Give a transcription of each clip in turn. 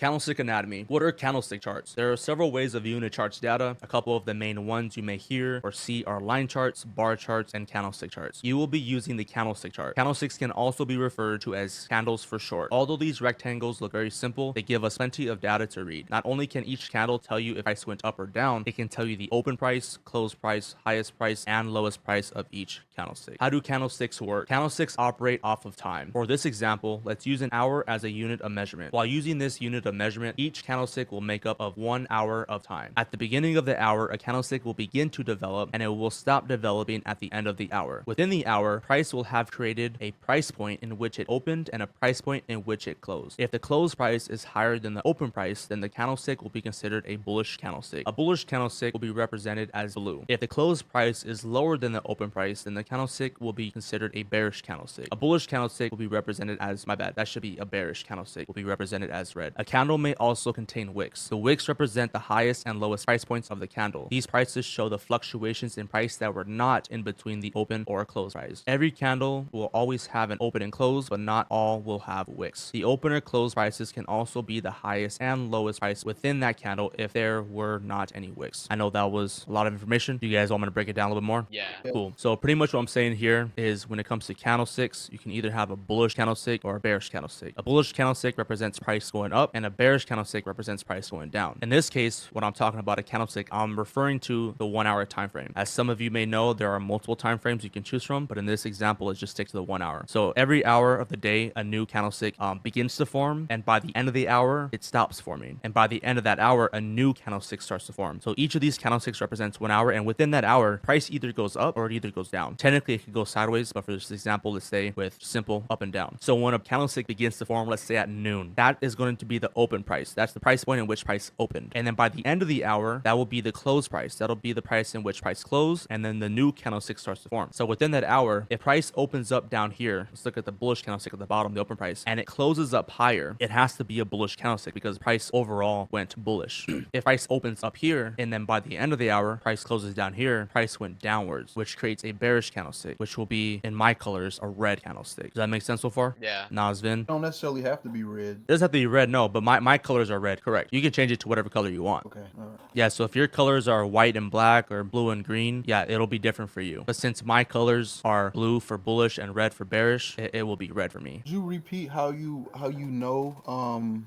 Candlestick anatomy. What are candlestick charts? There are several ways of viewing a chart's data. A couple of the main ones you may hear or see are line charts, bar charts, and candlestick charts. You will be using the candlestick chart. Candlesticks can also be referred to as candles for short. Although these rectangles look very simple, they give us plenty of data to read. Not only can each candle tell you if price went up or down, it can tell you the open price, close price, highest price, and lowest price of each candlestick. How do candlesticks work? Candlesticks operate off of time. For this example, let's use an hour as a unit of measurement. While using this unit of measurement, each candlestick will make up of 1 hour of time. At the beginning of the hour, a candlestick will begin to develop and it will stop developing at the end of the hour. Within the hour, price will have created a price point in which it opened and a price point in which it closed. If the close price is higher than the open price, then the candlestick will be considered a bullish candlestick. A bullish candlestick will be represented as blue. If the close price is lower than the open price, then the candlestick will be considered a bearish candlestick. A bullish candlestick will be represented as, my bad, that should be a bearish candlestick, will be represented as red. A candle may also contain wicks. The wicks represent the highest and lowest price points of the candle. These prices show the fluctuations in price that were not in between the open or close price. Every candle will always have an open and close, but not all will have wicks. The open or close prices can also be the highest and lowest price within that candle if there were not any wicks. I know that was a lot of information. Do you guys want me to break it down a little bit more? Yeah. Cool. So pretty much what I'm saying here is when it comes to candlesticks, you can either have a bullish candlestick or a bearish candlestick. A bullish candlestick represents price going up and a bearish candlestick represents price going down. In this case, when I'm talking about a candlestick, I'm referring to the 1 hour time frame. As some of you may know, there are multiple time frames you can choose from, but in this example, let's just stick to the 1 hour. So every hour of the day, a new candlestick begins to form, and by the end of the hour, it stops forming. And by the end of that hour, a new candlestick starts to form. So each of these candlesticks represents 1 hour, and within that hour, price either goes up or it either goes down. Technically, it could go sideways, but for this example, let's say with simple up and down. So when a candlestick begins to form, let's say at noon, that is going to be the open price. That's the price point in which price opened. And then by the end of the hour, that will be the close price. That'll be the price in which price closed, and then the new candlestick starts to form. So within that hour, if price opens up down here, let's look at the bullish candlestick at the bottom, the open price, and it closes up higher, it has to be a bullish candlestick because price overall went bullish. If price opens up here, and then by the end of the hour, price closes down here, price went downwards, which creates a bearish candlestick, which will be, in my colors, a red candlestick. Does that make sense so far? Yeah. Nazvin? Don't necessarily have to be red. It doesn't have to be red, no, but my colors are red, correct. You can change it to whatever color you want. Okay. All right. Yeah, so if your colors are white and black or blue and green, yeah, it'll be different for you. But since my colors are blue for bullish and red for bearish, it will be red for me. Could you repeat how you know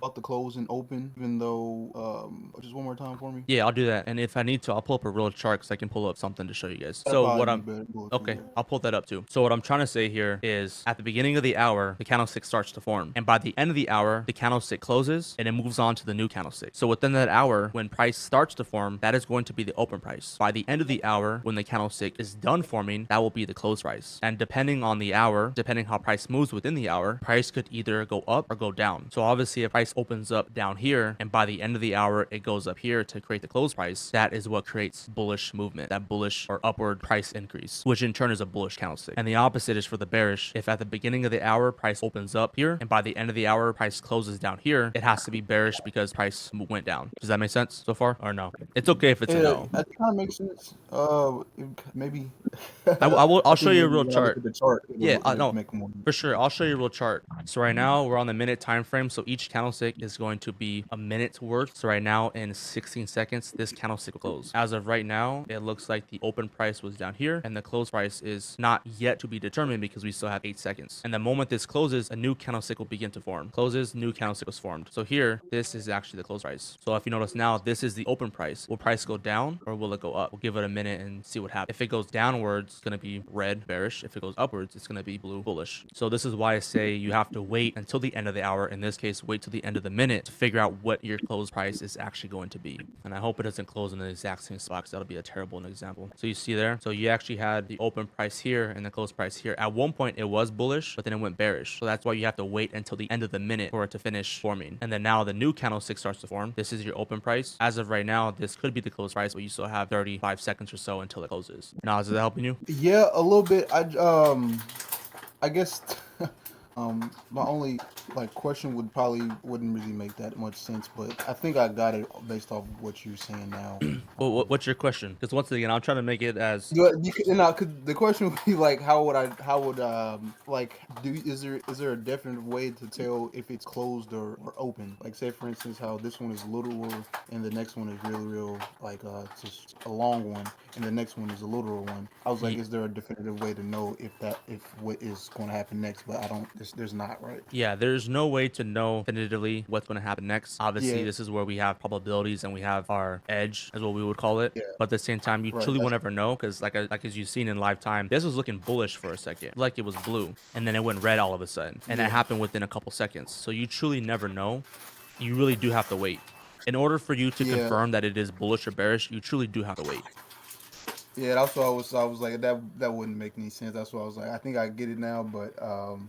about the close and open, even though just one more time for me? Yeah, I'll do that. And if I need to, I'll pull up a real chart because I can pull up something to show you guys. So what I'm okay, I'll pull that up too. So what I'm trying to say here is at the beginning of the hour, the candlestick starts to form. And by the end of the hour, the candlestick closes and it moves on to the new candlestick. So within that hour, when price starts to form, that is going to be the open price. By the end of the hour, when the candlestick is done forming, that will be the close price. And depending on the hour, depending how price moves within the hour, price could either go up or go down. So obviously if price opens up down here and by the end of the hour, it goes up here to create the close price, that is what creates bullish movement, that bullish or upward price increase, which in turn is a bullish candlestick. And the opposite is for the bearish. If at the beginning of the hour, price opens up here and by the end of the hour, price closes down here, it has to be bearish because price went down. Does that make sense so far or no? It's okay if it's a no. That kind of makes sense. Maybe. I'll show you a real chart. Yeah, I know for sure. I'll show you a real chart. So right now we're on the minute time frame. So each candlestick is going to be a minute's worth. So right now in 16 seconds, this candlestick will close. As of right now, it looks like the open price was down here and the close price is not yet to be determined because we still have 8 seconds. And the moment this closes, a new candlestick will begin to form. Closes, new candlestick was formed. So here, this is actually the close price. So if you notice now, this is the open price. Will price go down or will it go up? We'll give it a minute and see what happens. If it goes downwards, it's going to be red, bearish. If it goes upwards, it's going to be blue, bullish. So this is why I say you have to wait until the end of the hour. In this case, wait till the end of the minute to figure out what your close price is actually going to be. And I hope it doesn't close in the exact same spot because that'll be a terrible example. So you see there, so you actually had the open price here and the close price here. At one point it was bullish, but then it went bearish. So that's why you have to wait until the end of the minute for it to finish forming. And then now the new candlestick starts to form. This is your open price. As of right now, this could be the close price, but you still have 35 seconds or so until it closes. Now, is that helping you? Yeah, a little bit. I guess my only like question would probably wouldn't really make that much sense, but I think I got it based off of what you're saying now. Well, what's your question? Because once again, I'm trying to make it as The question would be like, how would like is there a definite way to tell if it's closed or open? Like say for instance how this one is little and the next one is real like just a long one and the next one is a literal one. I was like, Ye- is there a definitive way to know if what is going to happen next? But I don't. There's not, right? Yeah, there's no way to know definitively what's going to happen next. Obviously, Yeah, this is where we have probabilities and we have our edge, is what we would call it. yeah, But at the same time, you right. truly won't That's ever know because, like as you've seen in live time, this was looking bullish for a second, like it was blue, and then it went red all of a sudden, and that yeah, happened within a couple seconds. So you truly never know. You really do have to wait. In order for you to yeah. confirm that it is bullish or bearish, you truly do have to wait. Yeah, that's what I was like that wouldn't make any sense. That's why I was like I think I get it now, but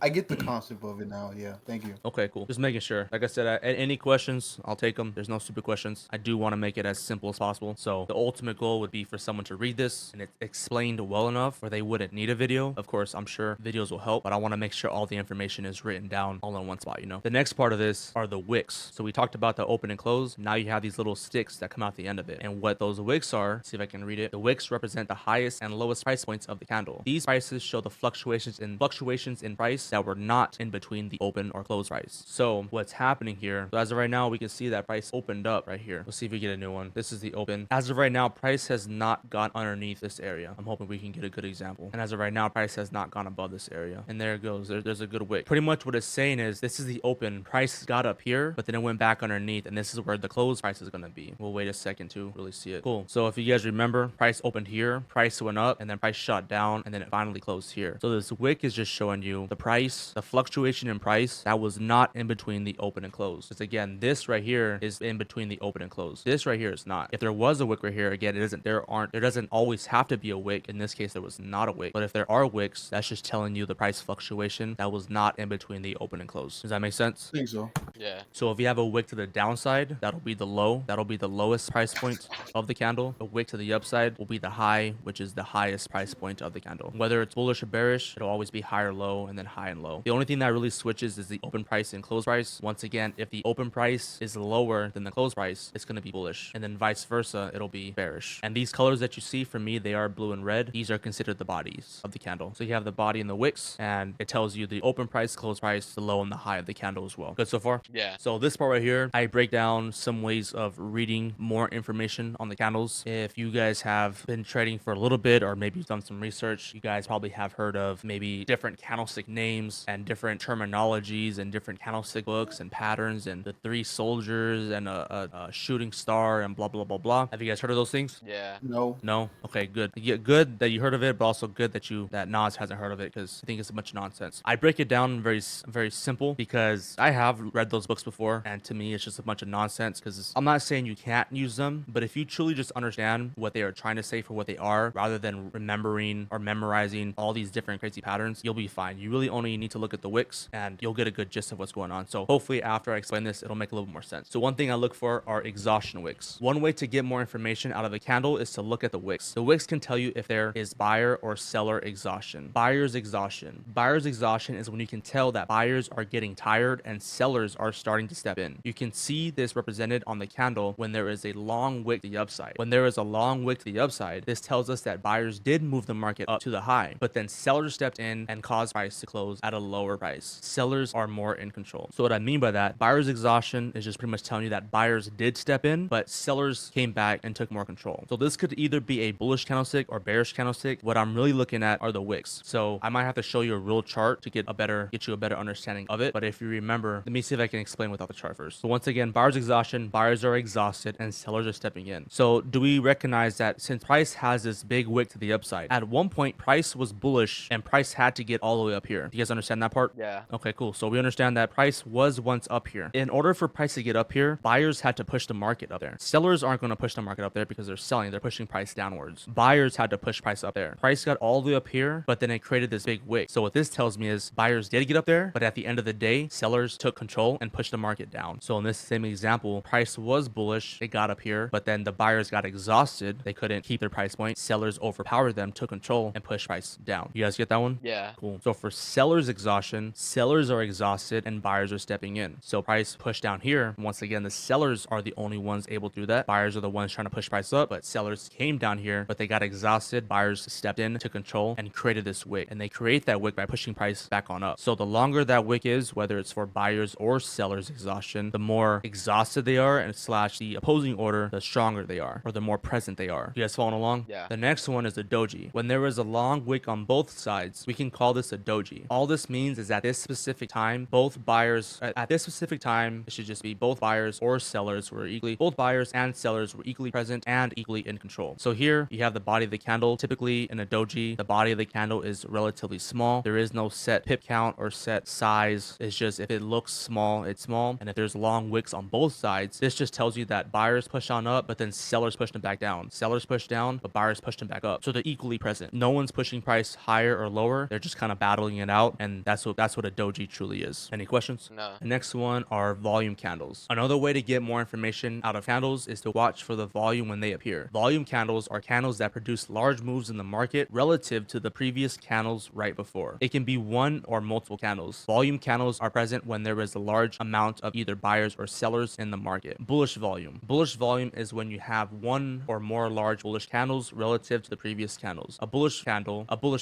I get the concept of it now. Yeah, thank you. Okay, cool. Just making sure. Like I said, any questions, I'll take them. There's no stupid questions. I do want to make it as simple as possible. So the ultimate goal would be for someone to read this and it's explained well enough where they wouldn't need a video. Of course, I'm sure videos will help, but I want to make sure all the information is written down all in one spot, you know? The next part of this are the wicks. So we talked about the open and close. Now you have these little sticks that come out the end of it. And what those wicks are, see if I can read it. The wicks represent the highest and lowest price points of the candle. These prices show the fluctuations in price that were not in between the open or close price. So what's happening here? So as of right now, we can see that price opened up right here. Let's see if we get a new one. This is the open. As of right now, price has not gone underneath this area. I'm hoping we can get a good example. And as of right now, price has not gone above this area. And there it goes. There's a good wick. Pretty much what it's saying is this is the open. Price got up here, but then it went back underneath. And this is where the close price is going to be. We'll wait a second to really see it. Cool. So if you guys remember, price opened here, price went up, and then price shot down, and then it finally closed here. So this wick is just showing you the price, the fluctuation in price that was not in between the open and close. Because again, this right here is in between the open and close. This right here is not. If there was a wick right here, again, it isn't. There doesn't always have to be a wick. In this case, there was not a wick. But if there are wicks, that's just telling you the price fluctuation that was not in between the open and close. Does that make sense? I think so. Yeah. So if you have a wick to the downside, that'll be the low. That'll be the lowest price point of the candle. A wick to the upside will be the high, which is the highest price point of the candle. Whether it's bullish or bearish, it'll always be higher low and then high and low. The only thing that really switches is the open price and close price. Once again, if the open price is lower than the close price, it's going to be bullish. And then vice versa, it'll be bearish. And these colors that you see for me, they are blue and red. These are considered the bodies of the candle. So you have the body and the wicks, and it tells you the open price, close price, the low and the high of the candle as well. Good so far? Yeah. So this part right here, I break down some ways of reading more information on the candles. If you guys have been trading for a little bit, or maybe you've done some research, you guys probably have heard of maybe different candlestick names and different terminologies and different candlestick books and patterns and the three soldiers and a shooting star and blah, blah, blah, blah. Have you guys heard of those things? Yeah. No. No? Okay, good. Yeah, good that you heard of it, but also good that Nas hasn't heard of it because I think it's a bunch of nonsense. I break it down very simple because I have read those books before, and to me, it's just a bunch of nonsense because I'm not saying you can't use them, but if you truly just understand what they are trying to say for what they are, rather than remembering or memorizing all these different crazy patterns, you'll be fine. You really only need to look at the wicks and you'll get a good gist of what's going on. So hopefully after I explain this, it'll make a little more sense. So one thing I look for are exhaustion wicks. One way to get more information out of a candle is to look at the wicks. The wicks can tell you if there is buyer or seller exhaustion. Buyer's exhaustion. Buyer's exhaustion is when you can tell that buyers are getting tired and sellers are starting to step in. You can see this represented on the candle when there is a long wick to the upside. When there is a long wick to the upside, this tells us that buyers did move the market up to the high, but then sellers stepped in and caused price to close at a lower price. Sellers are more in control. So what I mean by that, buyer's exhaustion is just pretty much telling you that buyers did step in, but sellers came back and took more control. So this could either be a bullish candlestick or bearish candlestick. What I'm really looking at are the wicks. So I might have to show you a real chart to get you a better understanding of it. But if you remember, let me see if I can explain without the chart first. So once again, buyer's exhaustion, buyers are exhausted and sellers are stepping in. So do we recognize that since price has this big wick to the upside, at one point price was bullish and price had to get all the way up here? Do you guys understand that part? Yeah. Okay, cool. So we understand that price was once up here. In order for price to get up here, buyers had to push the market up there. Sellers aren't going to push the market up there because they're selling. They're pushing price downwards. Buyers had to push price up there. Price got all the way up here, but then it created this big wick. So what this tells me is buyers did get up there, but at the end of the day, sellers took control and pushed the market down. So in this same example, price was bullish. It got up here, but then the buyers got exhausted. They couldn't keep their price price point, sellers overpower them, took control, and push price down. You guys get that one? Yeah. Cool. So for sellers exhaustion, sellers are exhausted and buyers are stepping in. So price push down here. Once again, the sellers are the only ones able to do that. Buyers are the ones trying to push price up, but sellers came down here, but they got exhausted. Buyers stepped in to control and created this wick. And they create that wick by pushing price back on up. So the longer that wick is, whether it's for buyers or sellers exhaustion, the more exhausted they are and slash the opposing order, the stronger they are, or the more present they are. You guys following along? Yeah. The next one is the doji. When there is a long wick on both sides, we can call this a doji. All this means is at this specific time, both buyers, at this specific time, it should just be both buyers or sellers were equally, both buyers and sellers were equally present and equally in control. So here you have the body of the candle. Typically in a doji, the body of the candle is relatively small. There is no set pip count or set size. It's just if it looks small, it's small. And if there's long wicks on both sides, this just tells you that buyers push on up, but then sellers push them back down. Sellers push down, but buyers push them back up. So they're equally present. No one's pushing price higher or lower. They're just kind of battling it out. And that's what a doji truly is. Any questions? No. The next one are volume candles. Another way to get more information out of candles is to watch for the volume when they appear. Volume candles are candles that produce large moves in the market relative to the previous candles right before. It can be one or multiple candles. Volume candles are present when there is a large amount of either buyers or sellers in the market. Bullish volume. Bullish volume is when you have one or more large bullish candles relative to the previous candles. A bullish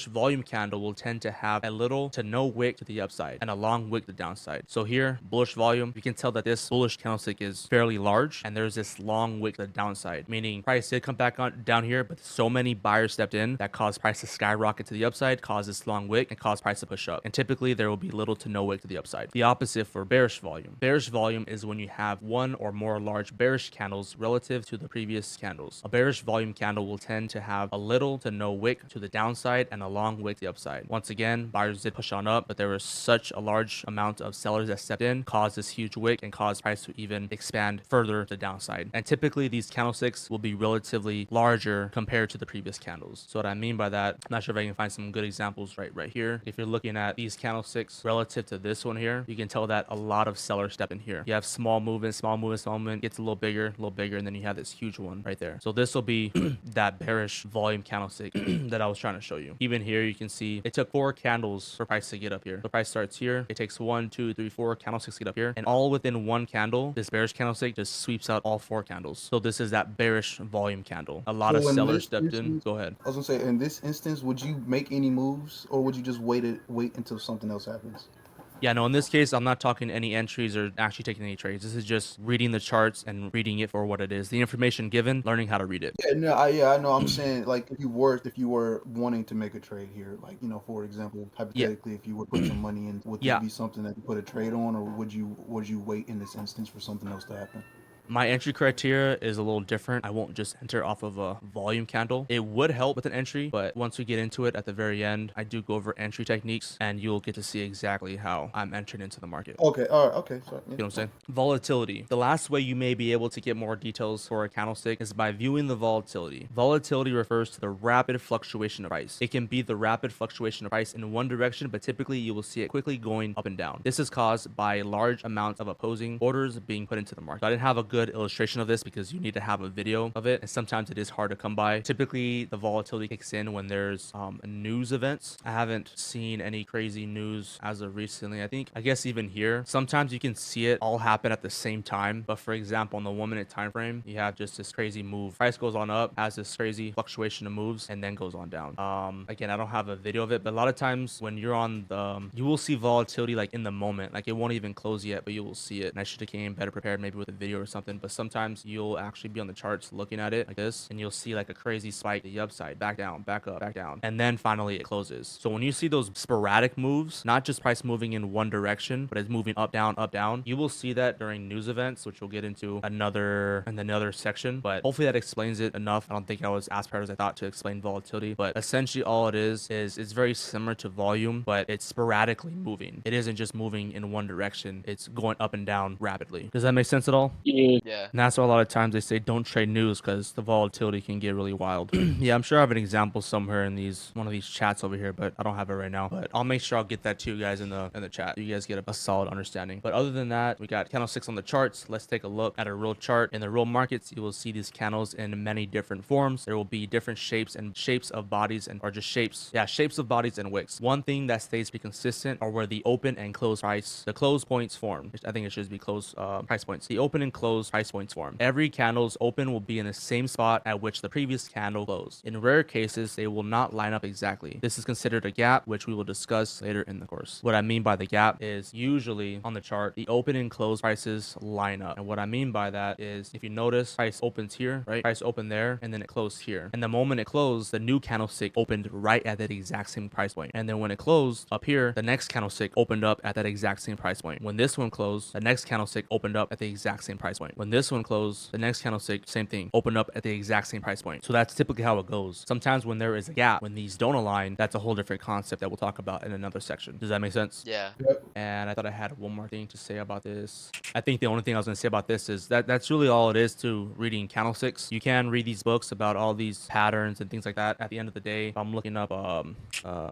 volume candle will tend to have a little to no wick to the upside and a long wick to the downside. So here, bullish volume, you can tell that this bullish candlestick is fairly large and there's this long wick to the downside, meaning price did come back on down here, but so many buyers stepped in that caused price to skyrocket to the upside, caused this long wick, and caused price to push up. And typically there will be little to no wick to the upside. The opposite for bearish volume. Bearish volume is when you have one or more large bearish candles relative to the previous candles. A bearish volume candle will tend to have a little to no wick to the downside and a long wick to the upside. Once again, buyers did push on up, but there was such a large amount of sellers that stepped in, caused this huge wick, and caused price to even expand further to the downside. And typically these candlesticks will be relatively larger compared to the previous candles. So what I mean by that, I'm not sure if I can find some good examples right here. If you're looking at these candlesticks relative to this one here, you can tell that a lot of sellers step in here. You have small movement, gets a little bigger, and then you have this huge one right there. So this will be that bearish volume candlestick that I was trying to show you. Even here, you can see it took 4 candles for price to get up here. The price starts here. It takes 1, 2, 3, 4 candlesticks to get up here. And all within one candle, this bearish candlestick just sweeps out all 4 candles. So this is that bearish volume candle. A lot of sellers stepped in. Go ahead. I was gonna say, in this instance, would you make any moves, or would you just wait until something else happens? Yeah, no, in this case, I'm not talking any entries or actually taking any trades. This is just reading the charts and reading it for what it is. The information given, learning how to read it. Yeah, no, I know. I'm saying, like, if you were wanting to make a trade here, like, for example, hypothetically, if you would put some money in, would this be something that you put a trade on, or would you wait in this instance for something else to happen? My entry criteria is a little different. I won't just enter off of a volume candle. It would help with an entry, but once we get into it at the very end, I do go over entry techniques and you'll get to see exactly how I'm entering into the market. Okay, all right, okay. Sorry. You know what I'm saying? Volatility. The last way you may be able to get more details for a candlestick is by viewing the volatility. Volatility refers to the rapid fluctuation of price. It can be the rapid fluctuation of price in one direction, but typically you will see it quickly going up and down. This is caused by large amounts of opposing orders being put into the market. So I didn't have a good illustration of this because you need to have a video of it, and sometimes it is hard to come by. Typically the volatility kicks in when there's news events. I haven't seen any crazy news as of recently. I guess even here sometimes you can see it all happen at the same time, but for example on the 1 minute time frame you have just this crazy move. Price goes on up, has this crazy fluctuation of moves, and then goes on down. Again, I don't have a video of it, but a lot of times when you're on the you will see volatility like in the moment, like it won't even close yet, but you will see it. And I should have came better prepared maybe with a video or something, but sometimes you'll actually be on the charts looking at it like this, and you'll see like a crazy spike to the upside, back down, back up, back down, and then finally it closes. So when you see those sporadic moves, not just price moving in one direction, but it's moving up, down, you will see that during news events, which we'll get into another section, but hopefully that explains it enough. I don't think I was as prepared as I thought to explain volatility, but essentially all it is it's very similar to volume, but it's sporadically moving. It isn't just moving in one direction, it's going up and down rapidly. Does that make sense at all? Yeah. Yeah. And that's why a lot of times they say don't trade news because the volatility can get really wild. Yeah, I'm sure I have an example somewhere in one of these chats over here, but I don't have it right now. But I'll make sure I'll get that to you guys in the chat so you guys get a solid understanding. But other than that, we got candlesticks on the charts. Let's take a look at a real chart. In the real markets, you will see these candles in many different forms. There will be different shapes of bodies or just shapes. Yeah, shapes of bodies and wicks. One thing that stays pretty consistent are where the open and close the close points form. I think it should be close price points. The open and close price points form. Every candle's open will be in the same spot at which the previous candle closed. In rare cases, they will not line up exactly. This is considered a gap, which we will discuss later in the course. What I mean by the gap is usually on the chart, the open and close prices line up. And what I mean by that is if you notice, price opens here, right? Price opened there, and then it closed here. And the moment it closed, the new candlestick opened right at that exact same price point. And then when it closed up here, the next candlestick opened up at that exact same price point. When this one closed, the next candlestick opened up at the exact same price point. When this one closed, the next candlestick, same thing, opened up at the exact same price point. So that's typically how it goes. Sometimes when there is a gap, when these don't align, that's a whole different concept that we'll talk about in another section. Does that make sense? Yeah. Yep. And I thought I had one more thing to say about this. I think the only thing I was going to say about this is that's really all it is to reading candlesticks. You can read these books about all these patterns and things like that. At the end of the day, if I'm looking up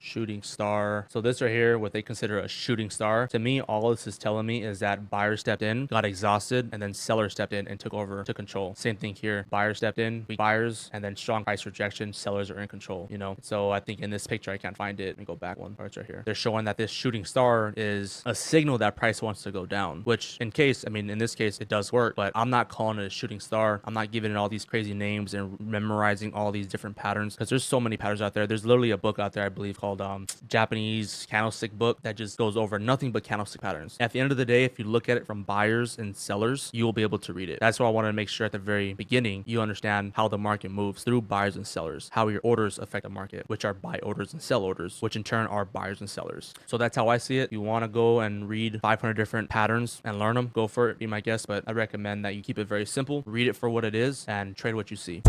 shooting star. So this right here, what they consider a shooting star. To me, all this is telling me is that buyer stepped in, got exhausted, and then seller stepped in and took control. Same thing here. Buyer stepped in, weak buyers, and then strong price rejection. Sellers are in control, you know? So I think in this picture, I can't find it. Let me go back one. Oh, it's right here. They're showing that this shooting star is a signal that price wants to go down, which in this case, it does work, but I'm not calling it a shooting star. I'm not giving it all these crazy names and memorizing all these different patterns because there's so many patterns out there. There's literally a book out there, I believe, called Japanese Candlestick book that just goes over nothing but candlestick patterns. At the end of the day, if you look at it from buyers and sellers, you will be able to read it. That's why I wanted to make sure at the very beginning, you understand how the market moves through buyers and sellers, how your orders affect the market, which are buy orders and sell orders, which in turn are buyers and sellers. So that's how I see it. You want to go and read 500 different patterns and learn them, go for it, be my guest. But I recommend that you keep it very simple, read it for what it is, and trade what you see.